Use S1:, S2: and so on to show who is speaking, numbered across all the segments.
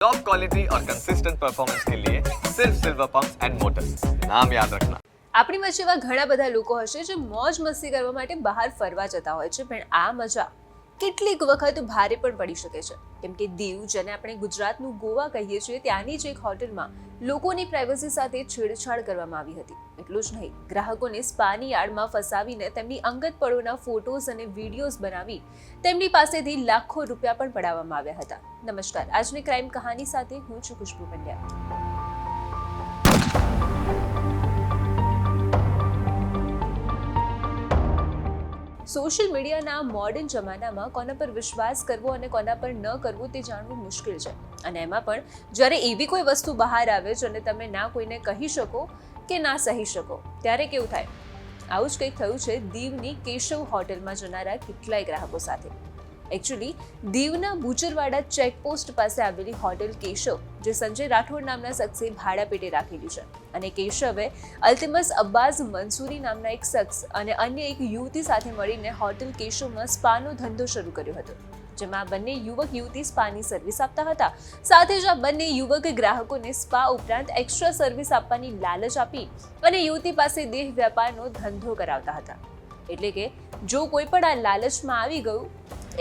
S1: Top quality और consistent performance के लिए सिर्फ सिल्वर पंप्स एंड मोटर्स, नाम याद रखना।
S2: આપણી વચ્ચે એવા ઘણા બધા લોકો હશે જે મોજ મસ્તી કરવા માટે બહાર ફરવા જતા હોય છે, પણ આ મજા કેટલીક વખત ભારે પણ પડી શકે છે. કેમ કે દીવ, જેને આપણે ગુજરાતનું ગોવા કહીએ છીએ, ત્યાંની જ એક હોટલમાં લોકોની પ્રાઇવસી સાથે છેડછાડ કરવામાં આવી હતી. એટલું જ નહીં, ગ્રાહકોને સ્પાની આડમાં ફસાવીને તેમની અંગત પળોના ફોટોઝ અને વિડીયોઝ બનાવી તેમની પાસેથી લાખો રૂપિયા પણ પડાવવામાં આવ્યા હતા. નમસ્કાર, આજની ક્રાઇમ કહાની સાથે હું છું ખુશ્બુ પંડ્યા. સોશિયલ મીડિયાના મોડર્ન જમાનામાં કોના પર વિશ્વાસ કરવો અને કોના પર ન કરવો તે જાણવું મુશ્કેલ છે. અને એમાં પણ જ્યારે એવી કોઈ વસ્તુ બહાર આવે છે અને તમે ના કોઈને કહી શકો કે ના સહી શકો, ત્યારે કેવું થાય? આવું જ કંઈક થયું છે દીવની કેશવ હોટલમાં જનારા કેટલાય ગ્રાહકો સાથે. એકચ્યુઅલી દીવના બુચરવાડા ચેકપોસ્ટ પાસે આવેલી હોટેલ કેશવ, જે સંજય રાઠોડ નામના શખ્સે ભાડા પેટે રાખેલી છે, અને કેશવે અલ્તિમસ અબ્બાસ મંસૂરી નામના એક શખ્સ અને અન્ય એક યુવતી સાથે મળીને હોટેલ કેશવમાં સ્પાનો ધંધો શરૂ કર્યો હતો, જેમાં બંને યુવક યુવતી સ્પાની સર્વિસ આપતા હતા. સાથે જ આ બંને યુવક ગ્રાહકોને સ્પા ઉપરાંત એક્સ્ટ્રા સર્વિસ આપવાની લાલચ આપી અને યુવતી પાસે દેહ વેપારનો ધંધો કરાવતા હતા. એટલે કે જો કોઈ પણ આ લાલચમાં આવી ગયું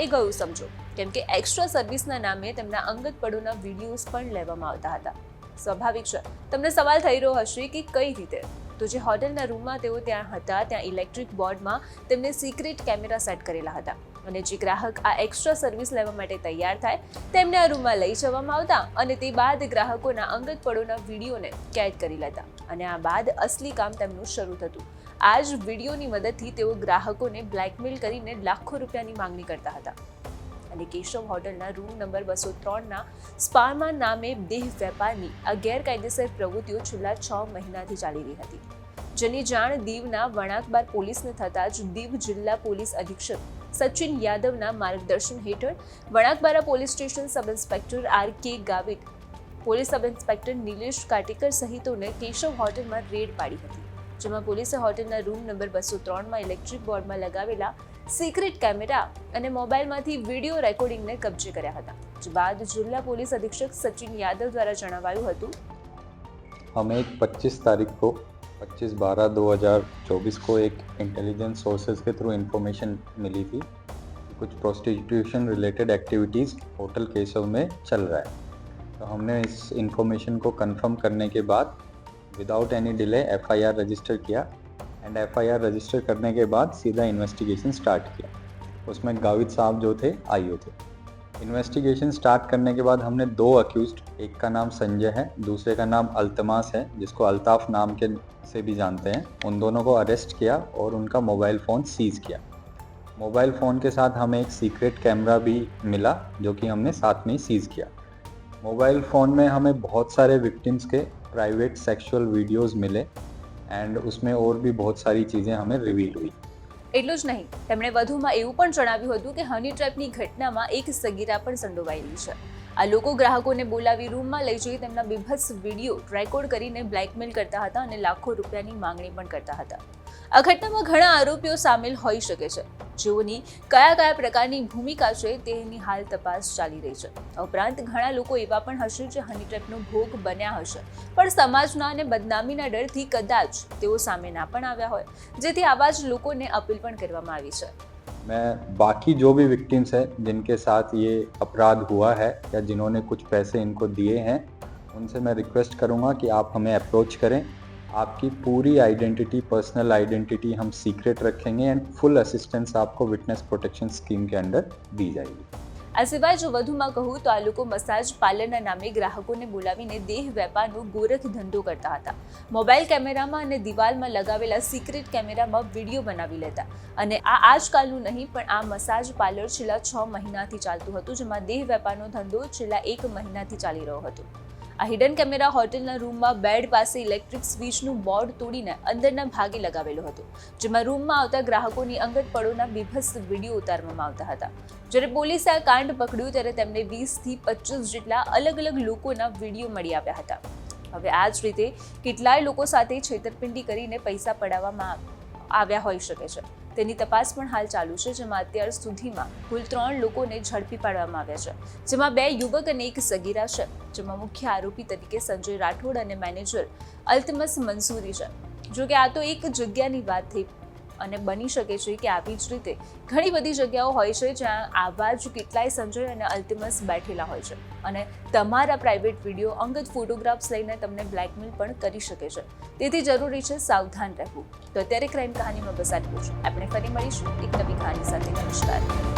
S2: એ ગયું સમજો, કેમ કે એક્સ્ટ્રા સર્વિસના નામે તેમના અંગત પળોના વિડીયોઝ પણ લેવામાં આવતા હતા. સ્વાભાવિક છે, તમને સવાલ થઈ રહ્યો હશે કે કઈ રીતે? તો જે હોટેલના રૂમમાં તેઓ ત્યાં હતા, ત્યાં ઇલેક્ટ્રિક બોર્ડમાં તેમને સિક્રેટ કેમેરા સેટ કરેલા હતા, અને જે ગ્રાહક આ એક્સ્ટ્રા સર્વિસ લેવા માટે તૈયાર થાય તેમને આ રૂમમાં લઈ જવામાં આવતા અને તે બાદ ગ્રાહકોના અંગત પળોના વિડીયોને કેદ કરી લેતા, અને આ બાદ અસલી કામ તેમનું શરૂ થતું. આ જ વિડીયોની મદદથી તેઓ ગ્રાહકોને બ્લેકમેલ કરીને લાખો રૂપિયાની માંગણી કરતા હતા. અને કેશવ હોટલના રૂમ નંબર 203ના સ્પામાં નામે દેહ વેપારની આ ગેરકાયદેસર પ્રવૃત્તિઓ છેલ્લા 6 મહિનાથી ચાલી રહી હતી, જેની જાણ દીવના વણાકબાર પોલીસને થતાં જ દીવ જિલ્લા પોલીસ અધિક્ષક સચિન યાદવના માર્ગદર્શન હેઠળ Vanakbara police station sub inspector R.K. Gavit, police sub inspector Nilesh Katekar સહિતોને કેશવ હોટલમાં રેડ પાડી હતી, જેમાં પોલીસે હોટલના રૂમ નંબર 203માં ઇલેક્ટ્રિક બોર્ડમાં લગાવેલા સિક્રેટ કેમેરા અને મોબાઈલમાંથી વિડીયો રેકોર્ડિંગને કબજે કર્યા હતા. જે બાદ જિલ્લા પોલીસ અધિક્ષક સચિન યાદવ દ્વારા જણાવાયું હતું,
S3: हमें एक 25 तारीख को 25/12/2024 को एक इंटेलिजेंस सोर्सेज के थ्रू इन्फॉर्मेशन मिली थी कि कुछ prostitution related activities hotel Keshav में चल रहा है. तो हमने इस इन्फॉर्मेशन को कंफर्म करने के बाद without any delay FIR register किया एंड FIR रजिस्टर करने के बाद सीधा इन्वेस्टिगेशन स्टार्ट किया. उसमें गावित साहब जो थे आईओ थे. इन्वेस्टिगेशन स्टार्ट करने के बाद हमने 2 अक्यूज्ड, एक का नाम संजय है, दूसरे का नाम अल्तमास है, जिसको अल्ताफ नाम के से भी जानते हैं, उन दोनों को अरेस्ट किया और उनका मोबाइल फ़ोन सीज़ किया. मोबाइल फ़ोन के साथ हमें एक सीक्रेट कैमरा भी मिला, जो कि हमने साथ में ही सीज़ किया. मोबाइल फ़ोन में हमें बहुत सारे विक्टिम्स के प्राइवेट सेक्सुअल वीडियोज़ मिले एंड उसमें और भी बहुत सारी चीज़ें हमें रिवील हुई.
S2: એટલું જ નહીં, તેમણે વધુમાં એવું પણ જણાવ્યું હતું કે હની ટ્રેપની ઘટનામાં એક સગીરા પણ સંડોવાયેલી છે. આ લોકો ગ્રાહકોને બોલાવી રૂમમાં લઈ જઈ તેમના બીભત્સ વિડીયો રેકોર્ડ કરીને બ્લેકમેલ કરતા હતા અને લાખો રૂપિયાની માંગણી પણ કરતા હતા. આ ઘટનામાં ઘણા આરોપીઓ સામેલ હોઈ શકે છે, જેઓની કયા કયા પ્રકારની ભૂમિકા છે તેની હાલ તપાસ ચાલી રહી છે. ઉપરાંત ઘણા લોકો એવા પણ હશે જે હની ટ્રેપનો ભોગ બન્યા હશે, પણ સમાજના અને બદનામીના ડરથી કદાચ તેઓ સામે ના પણ આવ્યા હોય, જેથી આવા જ લોકોને અપીલ પણ કરવામાં આવી છે.
S3: मैं बाकी जो भी विक्टिम्स हैं जिनके साथ ये अपराध हुआ है या जिन्होंने कुछ पैसे इनको दिए हैं, उनसे मैं रिक्वेस्ट करूँगा कि आप हमें अप्रोच करें. आपकी पूरी आइडेंटिटी, पर्सनल आइडेंटिटी हम सीक्रेट रखेंगे एंड फुल असिस्टेंस आपको विटनेस प्रोटेक्शन स्कीम के अंदर दी जाएगी.
S2: આ સિવાય જો વધુમાં કહું તો આ લોકો મસાજ પાર્લરના નામે ગ્રાહકોને બોલાવીને દેહ વેપારનો ગોરખ ધંધો કરતા હતા. મોબાઈલ કેમેરામાં અને દિવાલમાં લગાવેલા સિક્રેટ કેમેરામાં વિડીયો બનાવી લેતા, અને આ આજકાલનું નહીં પણ આ મસાજ પાર્લર છેલ્લા 6 મહિનાથી ચાલતું હતું, જેમાં દેહ વેપારનો ધંધો છેલ્લા 1 મહિનાથી ચાલી રહ્યો હતો. આ હિડન કેમેરા હોટેલના રૂમમાં બેડ પાસે ઇલેક્ટ્રિક સ્વિચનું બોર્ડ તોડીને અંદરના ભાગે લગાવેલો હતો, જેમાં રૂમમાં આવતા ગ્રાહકોની અંગત પળોના બીભત્સ વિડીયો ઉતારવામાં આવતા હતા. જ્યારે પોલીસે આ કાંડ પકડ્યું ત્યારે તેમને 20થી 25 જેટલા અલગ અલગ લોકોના વિડીયો મળી આવ્યા હતા. હવે આ જ રીતે કેટલાય લોકો સાથે છેતરપિંડી કરીને પૈસા પડાવવામાં આવ્યા હોઈ શકે છે. તેની તપાસ પણ હાલ ચાલુ છે, જેમાં અત્યાર સુધીમાં કુલ 3 લોકોને ઝડપી પાડવામાં આવ્યા છે, જેમાં 2 યુવક અને 1 સગીરા છે, જેમાં મુખ્ય આરોપી તરીકે સંજય રાઠોડ અને મેનેજર અલ્તમસ મંસૂરી છે. જોકે આ તો એક જગ્યાની વાત થઈ, અને બની શકે છે કે આવી જ રીતે ઘણી બધી જગ્યાઓ હોય છે જ્યાં આવા જ કેટલાય સંજય અને અલ્તમસ બેઠેલા હોય છે અને તમારા પ્રાઇવેટ વિડીયો, અંગત ફોટોગ્રાફ્સ લઈને તમને બ્લેકમેલ પણ કરી શકે છે. તેથી જરૂરી છે સાવધાન રહેવું. તો અત્યારે ક્રાઇમ કહાનીમાં બસ આટલું જ. આપણે ફરી મળીશું એક નવી કહાની સાથે. નમસ્કાર.